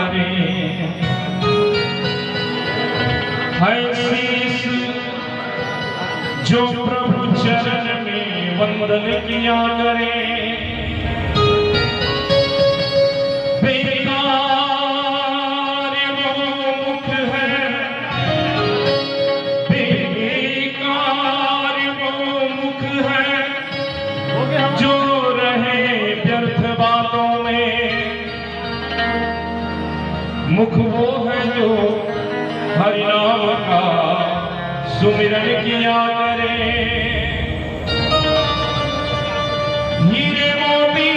करें, है शीश जो प्रभु चरण में वंदन किया करें। मुख वो है जो हरि नाम का सुमिरन किया करे। हीरे मोती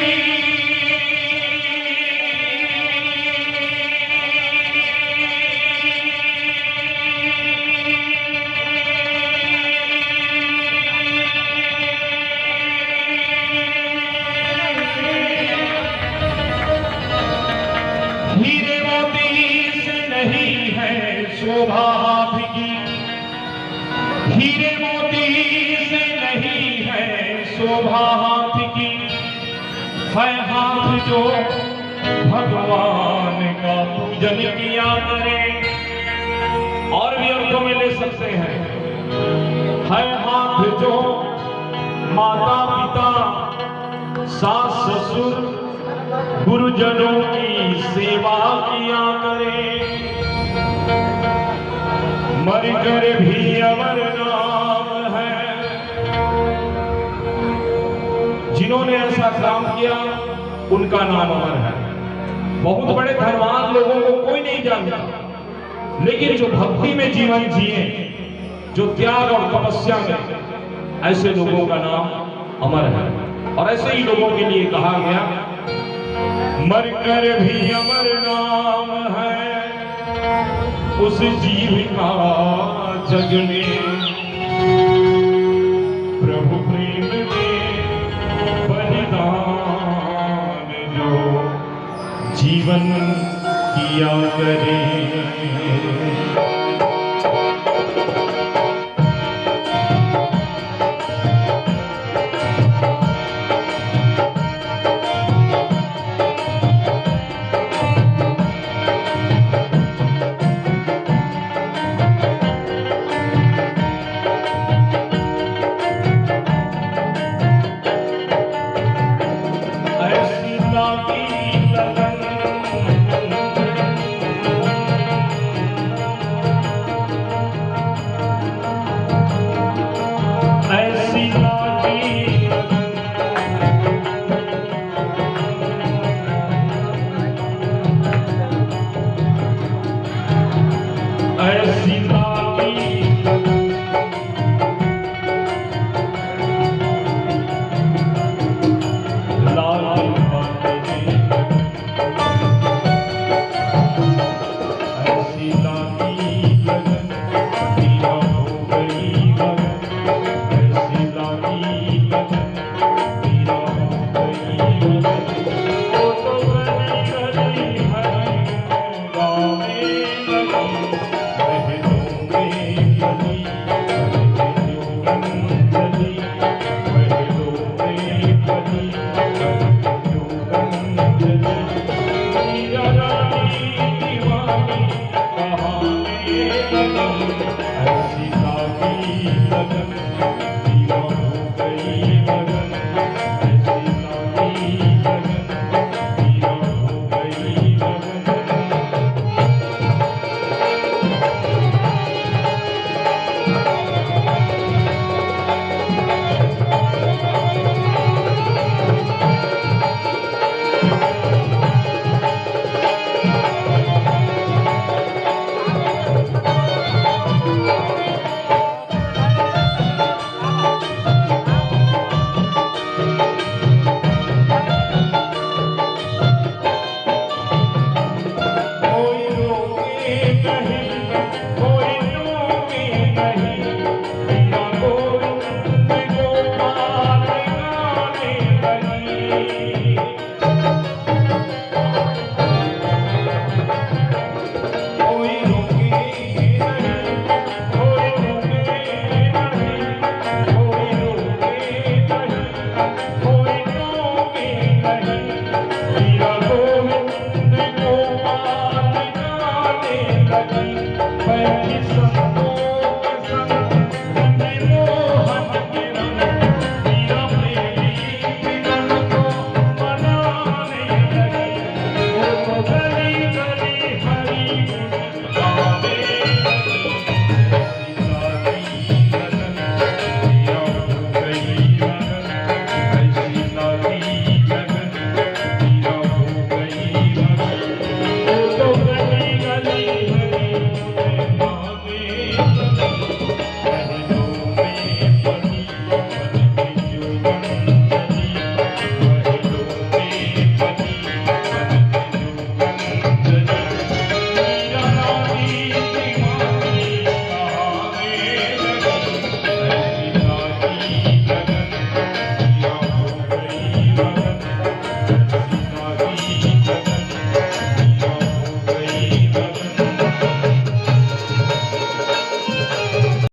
शोभा हाथ की, हीरे मोती से नहीं है शोभा हाथ की, है हाथ जो भगवान का पूजन किया करे। और भी अर्थों में ले सकते हैं, है हाथ जो माता पिता सास ससुर गुरुजनों की सेवा किया करे। मर कर भी अमर नाम है, जिन्होंने ऐसा काम किया उनका नाम अमर है। बहुत बड़े धनवान लोगों को कोई नहीं जानता, लेकिन जो भक्ति में जीवन जिए, जो त्याग और तपस्या में, ऐसे लोगों का नाम अमर है। और ऐसे ही लोगों के लिए कहा गया, मर कर भी अमर नाम है उस जीव का जग में, प्रभु प्रेम में बलिदान जो जीवन किया करे।